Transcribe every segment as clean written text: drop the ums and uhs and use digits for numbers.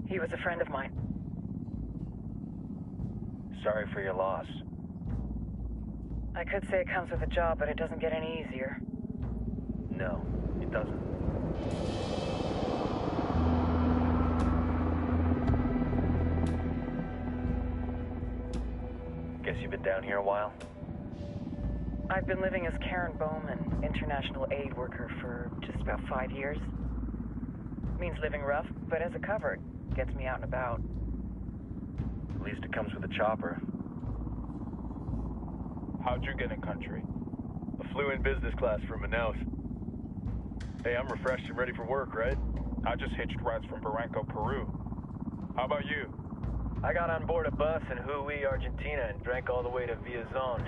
He was a friend of mine. Sorry for your loss. I could say it comes with a job, but it doesn't get any easier. No, it doesn't. Guess you've been down here a while? I've been living as Karen Bowman, international aid worker, for just about 5 years. Means living rough, but as a cover, gets me out and about. At least it comes with a chopper. How'd you get in country? I flew in business class from Manaus. Hey, I'm refreshed and ready for work, right? I just hitched rides from Barranco, Peru. How about you? I got on board a bus in Hui, Argentina, and drank all the way to Villazon.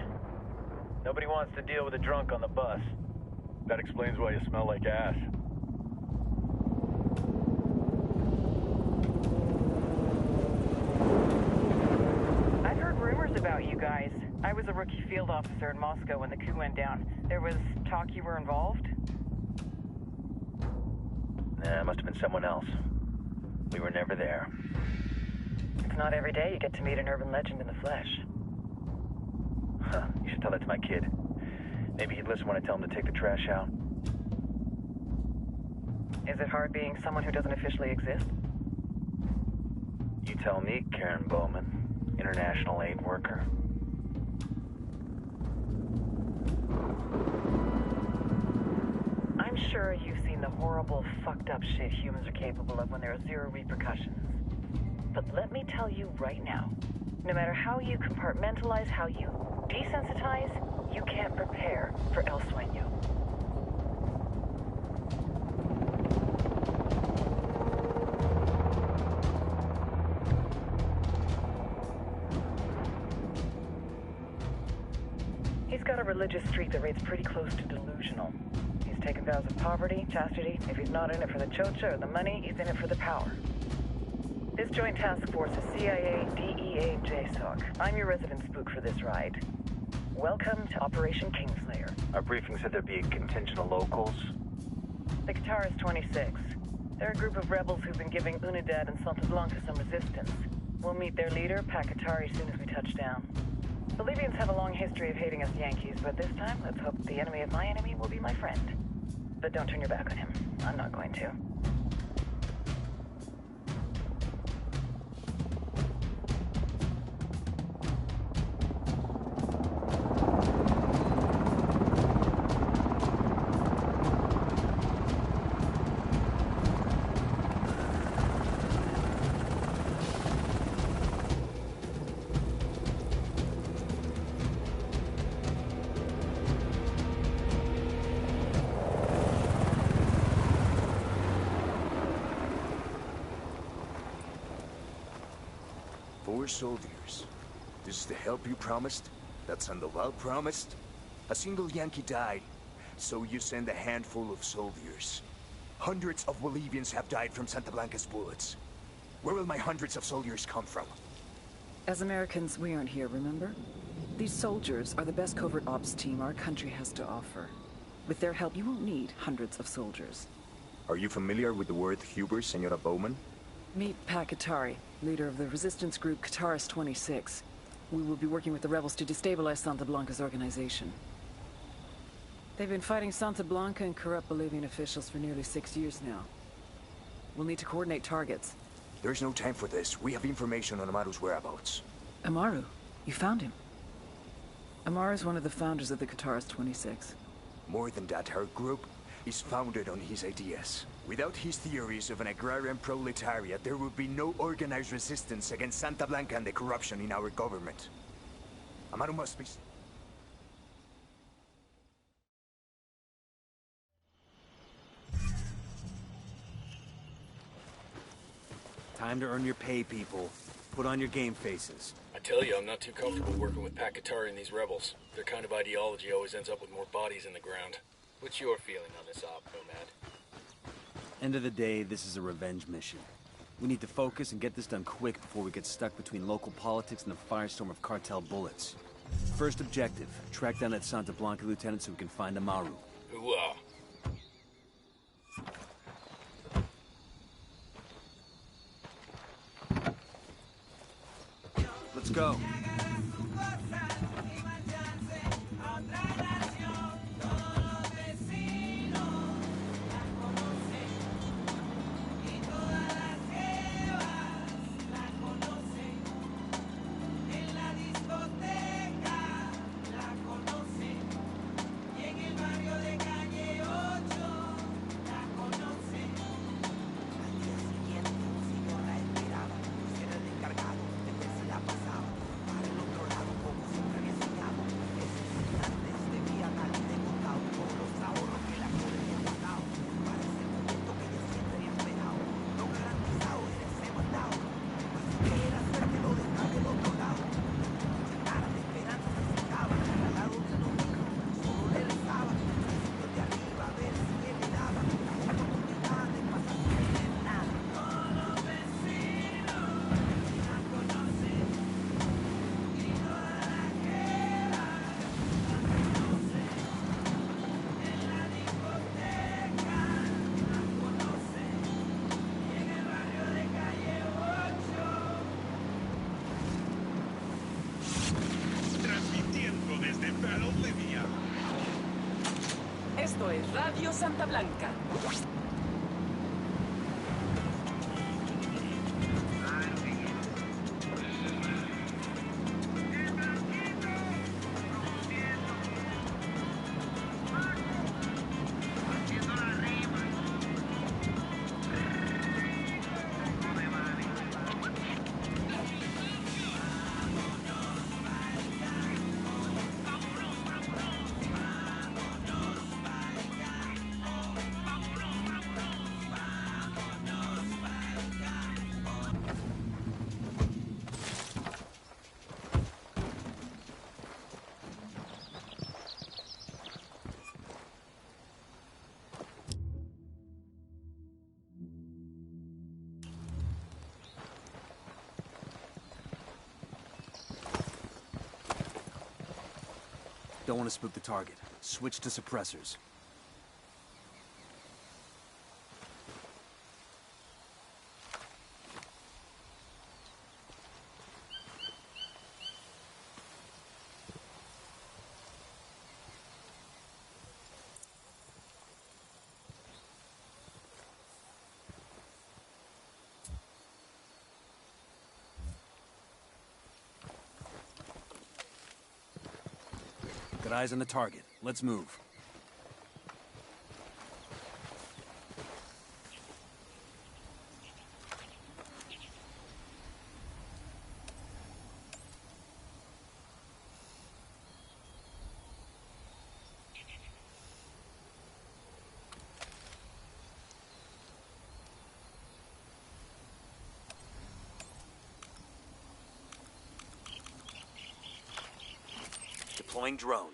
Nobody wants to deal with a drunk on the bus. That explains why you smell like ass. I've heard rumors about you guys. I was a rookie field officer in Moscow when the coup went down. There was talk you were involved? Nah, it must have been someone else. We were never there. It's not every day you get to meet an urban legend in the flesh. Huh, you should tell that to my kid. Maybe he'd listen when I tell him to take the trash out. Is it hard being someone who doesn't officially exist? You tell me, Karen Bowman, international aid worker. I'm sure you've seen the horrible, fucked up shit humans are capable of when there are zero repercussions. But let me tell you right now, no matter how you compartmentalize, how you desensitize, you can't prepare for El Sueño. He's got a religious streak that rates pretty close to delusional. He's taken vows of poverty, chastity. If he's not in it for the chocha or the money, he's in it for the power. This joint task force is CIA, DEA, JSOC. I'm your resident spook for this ride. Welcome to Operation Kingslayer. Our briefing said there'd be a contingent of locals. The Qatar is 26. They're a group of rebels who've been giving Unidad and Santa Blanca some resistance. We'll meet their leader, Pakatari, soon as we touch down. The Libyans have a long history of hating us Yankees, but this time, let's hope the enemy of my enemy will be my friend. But don't turn your back on him. I'm not going to. Soldiers. This is the help you promised? That Sandoval promised? A single Yankee died, so you send a handful of soldiers. Hundreds of Bolivians have died from Santa Blanca's bullets. Where will my hundreds of soldiers come from? As Americans, we aren't here, remember? These soldiers are the best covert ops team our country has to offer. With their help, you won't need hundreds of soldiers. Are you familiar with the word Huber, Senora Bowman? Meet Pakatari, leader of the resistance group Qatar's 26. We will be working with the rebels to destabilize Santa Blanca's organization. They've been fighting Santa Blanca and corrupt Bolivian officials for nearly 6 years now. We'll need to coordinate targets. There's no time for this. We have information on Amaru's whereabouts. Amaru? You found him? Amaru is one of the founders of the Qatar's 26. More than that, her group is founded on his ideas. Without his theories of an agrarian proletariat, there would be no organized resistance against Santa Blanca and the corruption in our government. Amaru must be... Time to earn your pay, people. Put on your game faces. I tell you, I'm not too comfortable working with Pakatari and these rebels. Their kind of ideology always ends up with more bodies in the ground. What's your feeling on this op, Nomad? End of the day, this is a revenge mission. We need to focus and get this done quick before we get stuck between local politics and the firestorm of cartel bullets. First objective, track down that Santa Blanca lieutenant so we can find Amaru. Hoo-ah. Let's go. Esto es Radio Santa Blanca. Don't want to spook the target. Switch to suppressors. Got eyes on the target. Let's move. Deploying drone.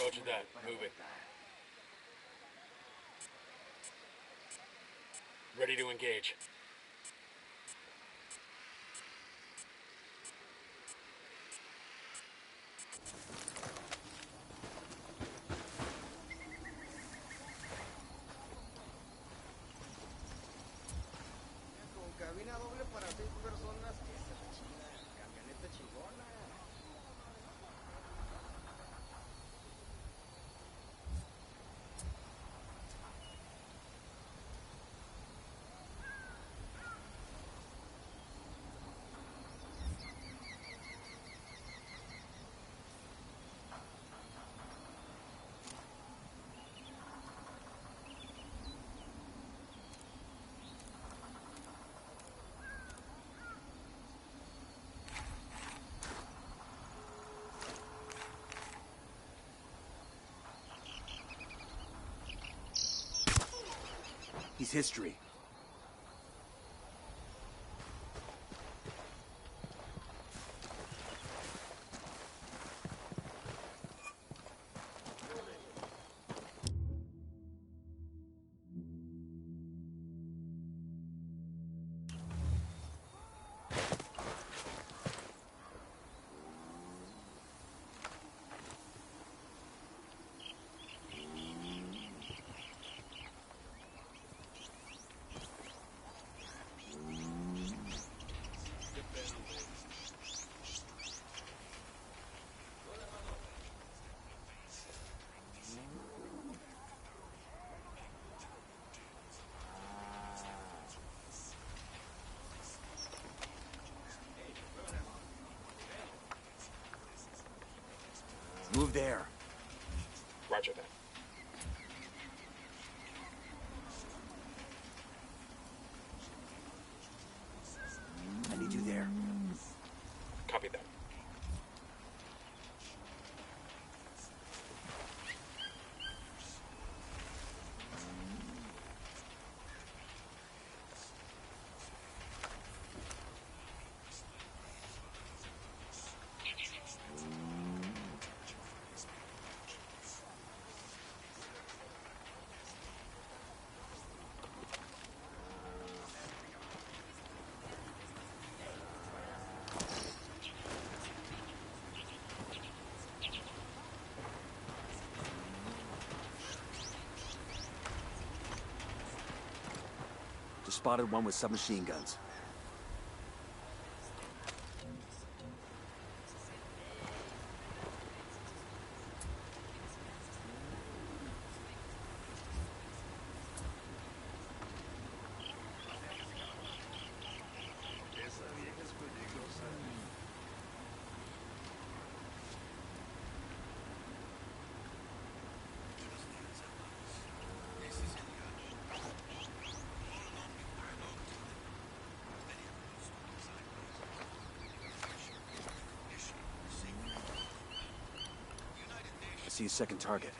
Roger that. Move it. Ready to engage. Con cabina doble para 6 personas, esa es china, camioneta chingona. He's history. Move there. Roger that. I need you there. Copy that. Just spotted one with submachine guns. I see a second target.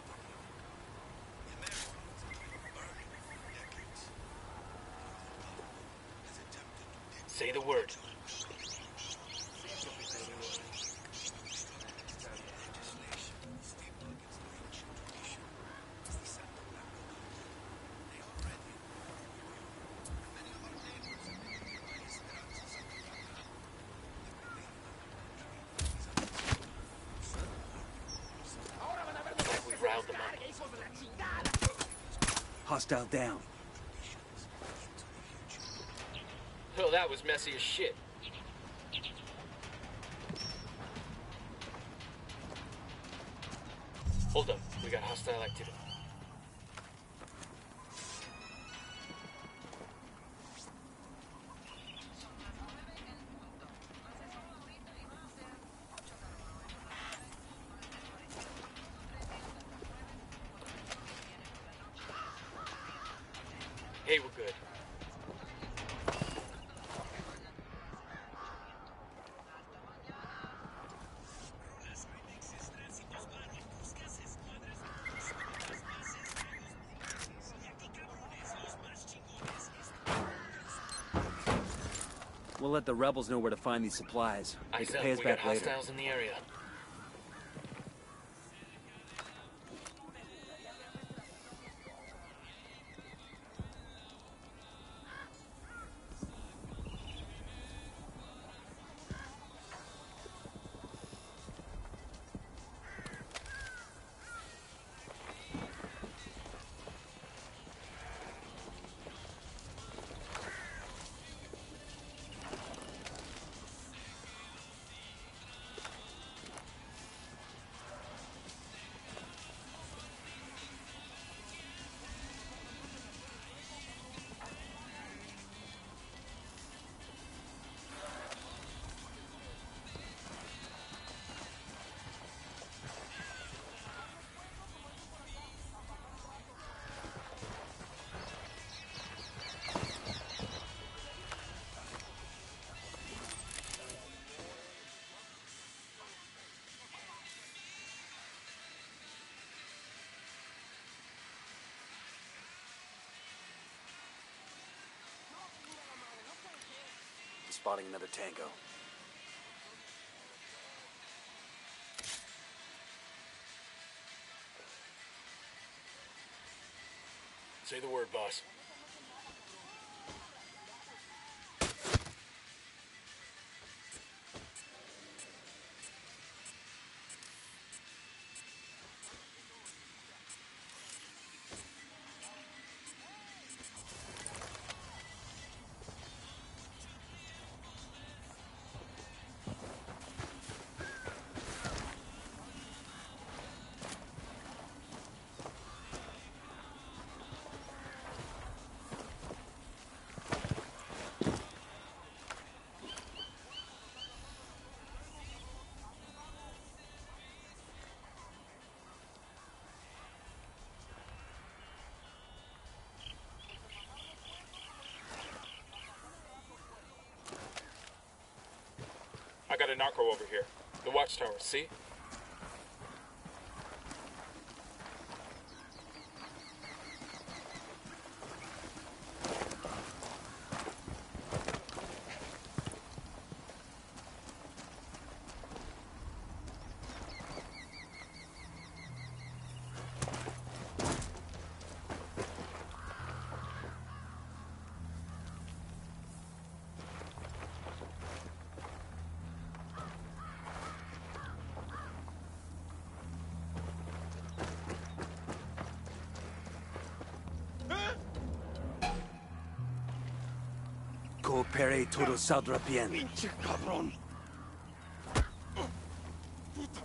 Say the word. Like we riled them up. Hostile down. Oh, that was messy as shit. Hold up, we got hostile activity. Hey, we're good. We'll let the rebels know where to find these supplies. They Eyes can up, pay us we back got later. hostiles in the area. Spotting another tango. Say the word, boss. got a narco over here. The watchtower, see? Coopere todo saldrá bien. Pinche cabrón.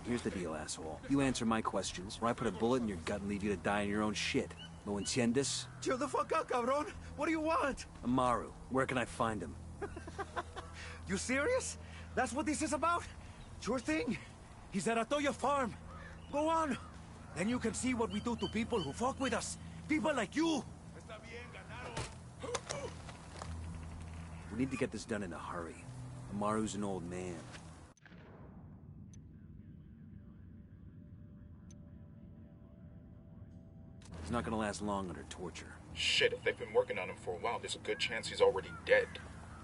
Here's the deal, asshole. You answer my questions, or I put a bullet in your gut and leave you to die in your own shit. ¿Lo entiendes? Chill the fuck out, cabrón. What do you want? Amaru, where can I find him? You serious? That's what this is about? Sure thing. He's at Atoya Farm. Go on. Then you can see what we do to people who fuck with us. People like you. We need to get this done in a hurry. Amaru's an old man. He's not gonna last long under torture. Shit, if they've been working on him for a while, there's a good chance he's already dead.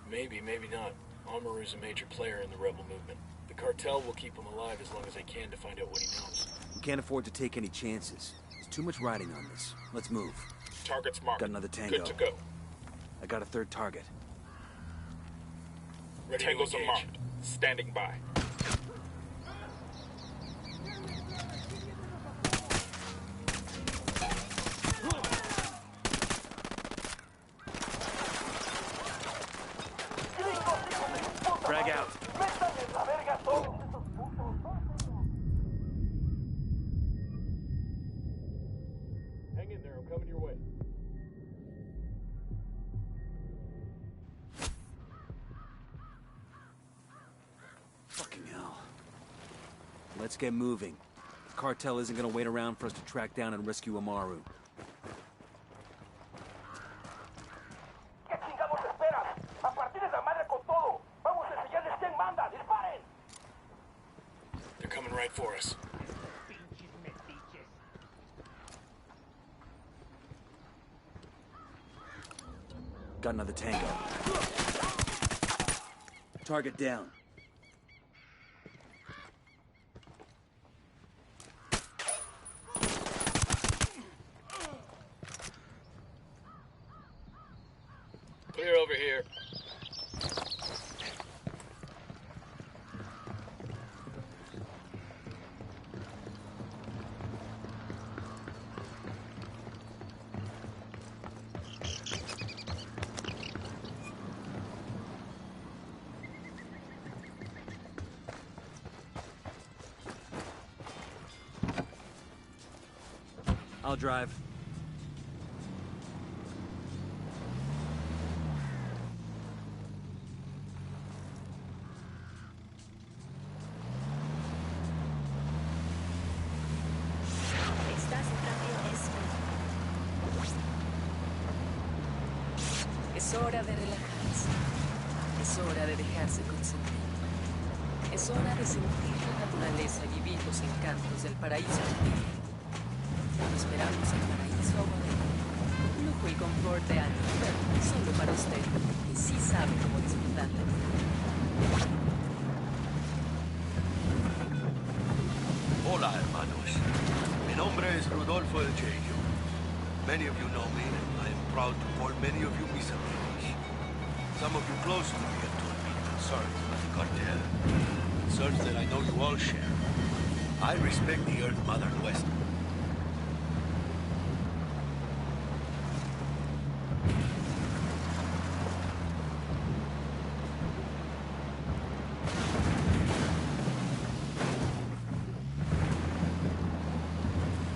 Maybe, maybe not. Amaru's a major player in the rebel movement. The cartel will keep him alive as long as they can to find out what he knows. We can't afford to take any chances. There's too much riding on this. Let's move. Target's marked. Got another tango. Good to go. I got a third target. Ready Tangos to are engage. marked. Standing by. Frag out. Hang in there, I'm coming your way. Fucking hell. Let's get moving. The cartel isn't gonna wait around for us to track down and rescue Amaru. They're coming right for us. Got another tango. Target down. Clear over here. I'll drive. Es hora de relajarse. Es hora de dejarse consentir. Es hora de sentir la naturaleza y vivir los encantos del paraíso. Cuando esperamos el paraíso aguadero, lujo y confort de años, solo para usted, que sí sabe cómo disfrutarlo. Hola, hermanos. Mi nombre es Rodolfo El Cheyo. Many of you know me, and I am proud to call many of you mis amigos. Some of you close to me have told me concerns about the cartel. Concerns that I know you all share. I respect the Earth Mother West.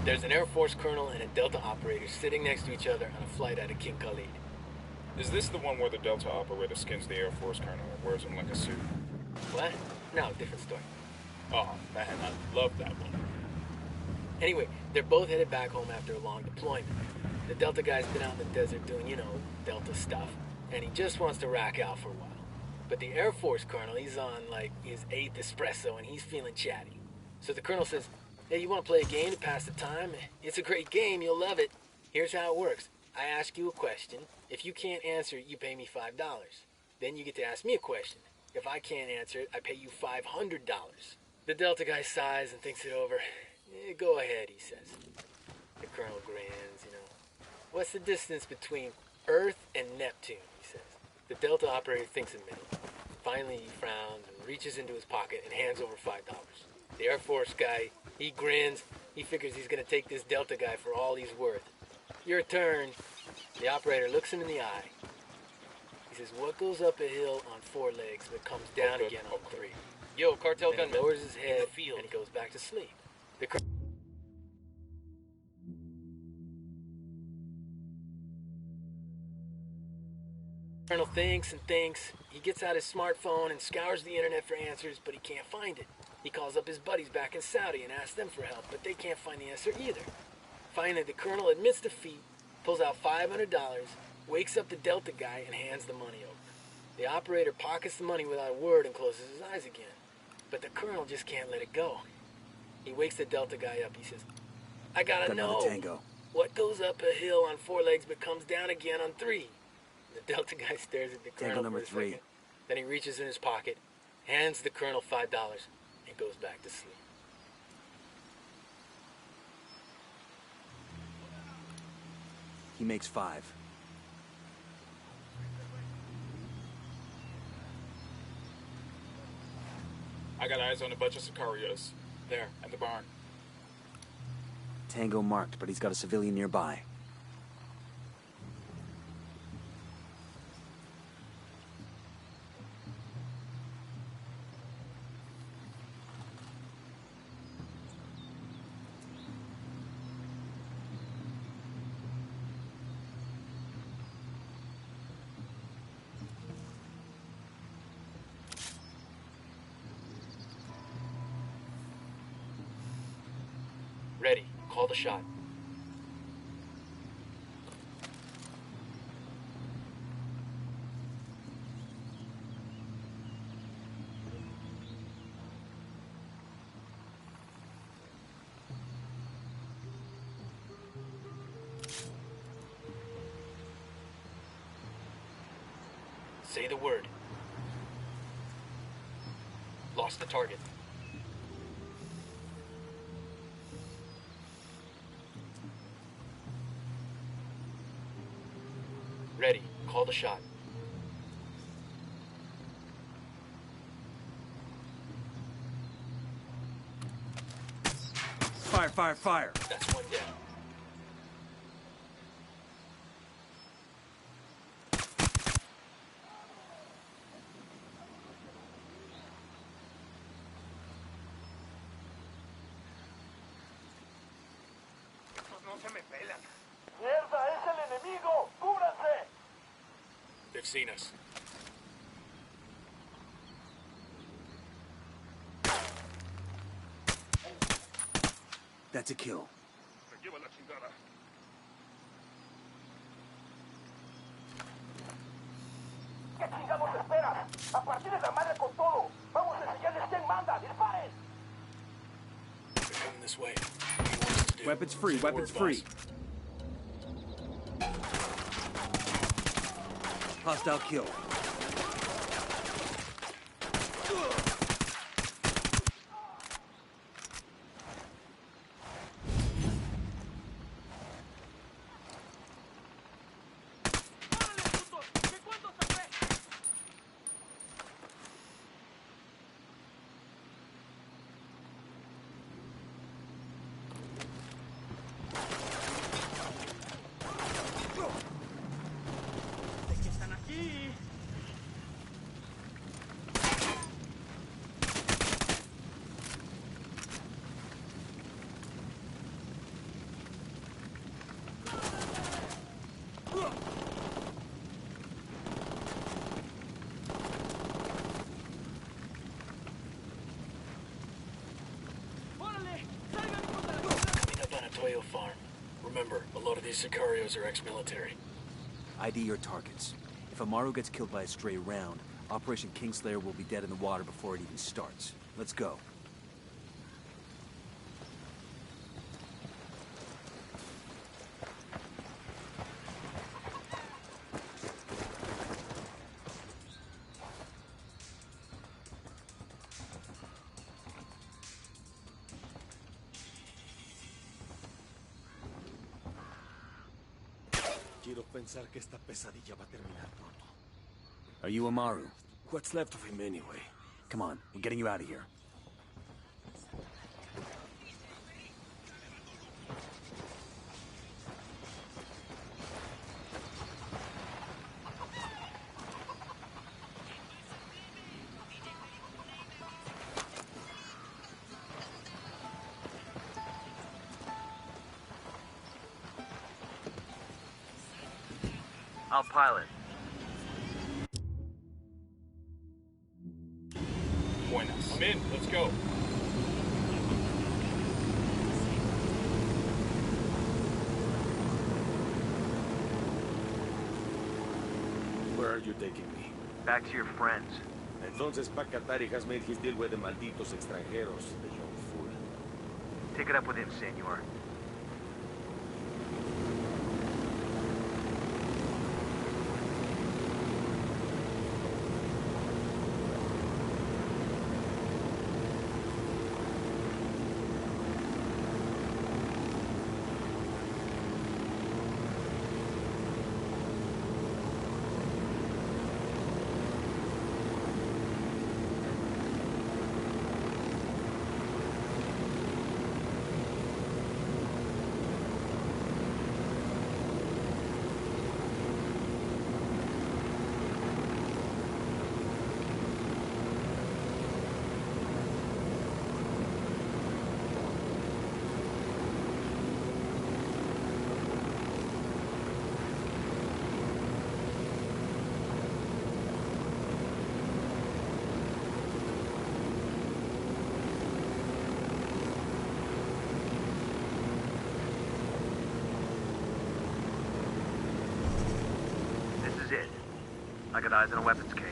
There's an Air Force colonel and a Delta operator sitting next to each other on a flight out of King Khalid. Is this the one where the Delta operator skins the Air Force colonel and wears him like a suit? What? No, different story. Oh, man, I love that one. Anyway, they're both headed back home after a long deployment. The Delta guy's been out in the desert doing, you know, Delta stuff, and he just wants to rack out for a while. But the Air Force colonel, he's on, like, his 8th espresso, and he's feeling chatty. So the colonel says, hey, you want to play a game to pass the time? It's a great game, you'll love it. Here's how it works. I ask you a question. If you can't answer it, you pay me $5. Then you get to ask me a question. If I can't answer it, I pay you $500. The Delta guy sighs and thinks it over. Go ahead, he says. The colonel grins, you know. What's the distance between Earth and Neptune, he says. The Delta operator thinks a minute. Finally, he frowns and reaches into his pocket and hands over $5. The Air Force guy, he grins. He figures he's going to take this Delta guy for all he's worth. Your turn. The operator looks him in the eye. He says, what goes up a hill on 4 legs but comes down again on 3? Yo, cartel Then he gunman. lowers his head field. and he goes back to sleep. The colonel thinks and thinks. He gets out his smartphone and scours the internet for answers, but he can't find it. He calls up his buddies back in Saudi and asks them for help, but they can't find the answer either. Finally, the colonel admits defeat, pulls out $500, wakes up the Delta guy, and hands the money over. The operator pockets the money without a word and closes his eyes again. But the colonel just can't let it go. He wakes the Delta guy up. He says, I gotta know. Tango. What goes up a hill on 4 legs but comes down again on 3? The Delta guy stares at the colonel Tango number for a 3. second. Then he reaches in his pocket, hands the colonel $5, and goes back to sleep. He makes 5. I got eyes on a bunch of Sicarios. There, at the barn. Tango marked, but he's got a civilian nearby. Ready. Call the shot. Say the word. Lost the target. Ready. Call the shot. Fire, fire, fire! That's one down. They've seen us. That's a kill. They're coming this way. What do you want us to do? Weapons free, Say the weapons word, free. boss. Hostile kill. Farm. Remember, a lot of these Sicarios are ex-military. ID your targets. If Amaru gets killed by a stray round, Operation Kingslayer will be dead in the water before it even starts. Let's go. Quiero pensar que esta pesadilla va a terminar pronto. Are you Amaru? What's left of him anyway? Come on, we're getting you out of here. I'll pilot. Buenas. I'm in. Let's go. Where are you taking me? Back to your friends. Entonces Pacatari has made his deal with the malditos extranjeros, the young fool. Take it up with him, senor. I got eyes on a weapons case.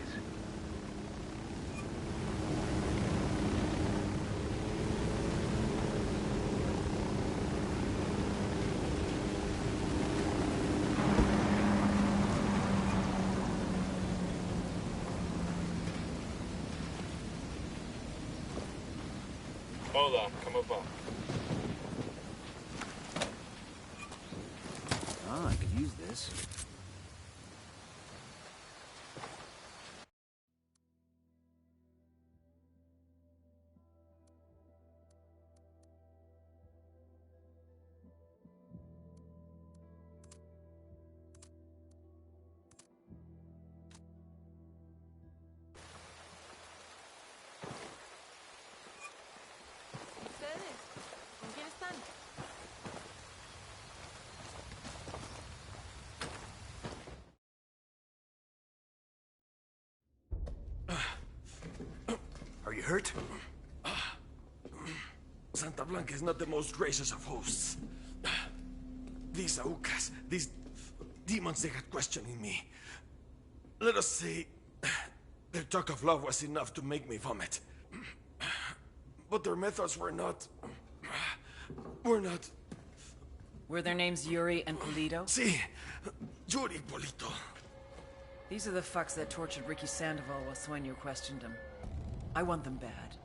Hola, come up. Ah, I could use this. Are you hurt? Santa Blanca is not the most gracious of hosts. These Aucas, these demons they had questioning me. Let us say, their talk of love was enough to make me vomit. But their methods were not... Were their names Yuri and Polito? Sí, Yuri Polito. These are the fucks that tortured Ricky Sandoval while Sueño questioned him. I want them bad.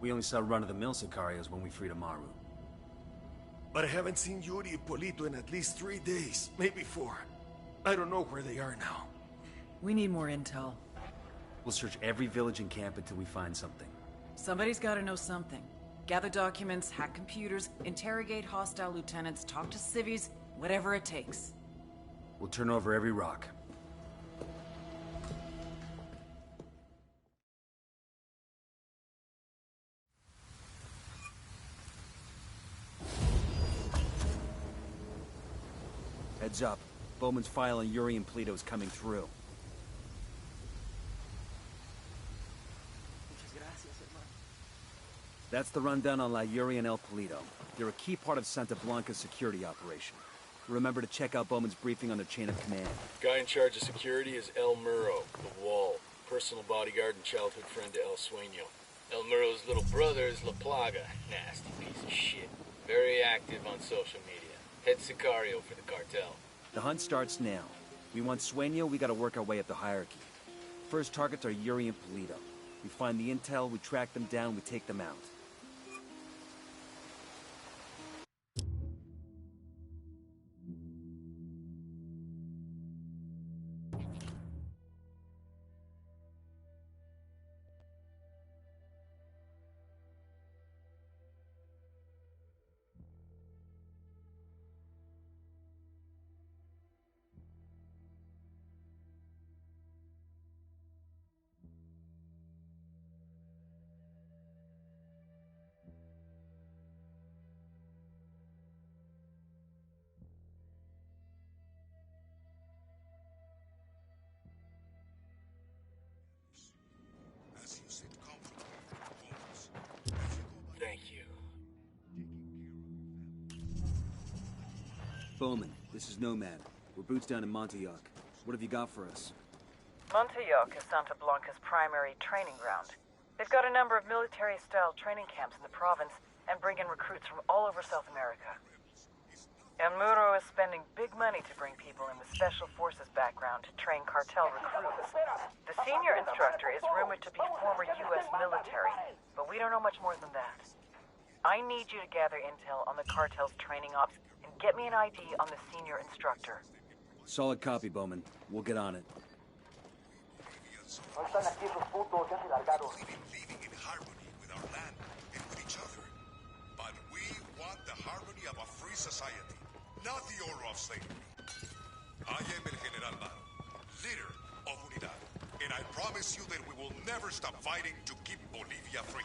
We only saw run-of-the-mill Sicarios when we freed Amaru. But I haven't seen Yuri and Polito in at least 3 days, maybe 4. I don't know where they are now. We need more intel. We'll search every village and camp until we find something. Somebody's gotta know something. Gather documents, hack computers, interrogate hostile lieutenants, talk to civvies, whatever it takes. We'll turn over every rock. Heads up. Bowman's file on Yuri and Polito is coming through. That's the rundown on La Yuri and El Polito. They're a key part of Santa Blanca's security operation. Remember to check out Bowman's briefing on their chain of command. Guy in charge of security is El Muro, the Wall. personal bodyguard and childhood friend to El Sueño. El Muro's little brother is La Plaga. Nasty piece of shit. Very active on social media. Head Sicario for the cartel. The hunt starts now. We want Sueño, we gotta work our way up the hierarchy. First targets are Yuri and Polito. We find the intel, we track them down, we take them out. Thank you. Bowman, this is Nomad. We're boots down in Montauk. What have you got for us? Montauk is Santa Blanca's primary training ground. They've got a number of military-style training camps in the province and bring in recruits from all over South America. El Muro is spending big money to bring people in with special forces background to train cartel recruits. The senior instructor is rumored to be former U.S. military, but we don't know much more than that. I need you to gather intel on the cartel's training ops and get me an ID on the senior instructor. Solid copy, Bowman. We'll get on it. Living in harmony with our land and with each other. But we want the harmony of a free society, not the order of slavery. I am El General Maro, leader of Unidad, and I promise you that we will never stop fighting to keep Bolivia free.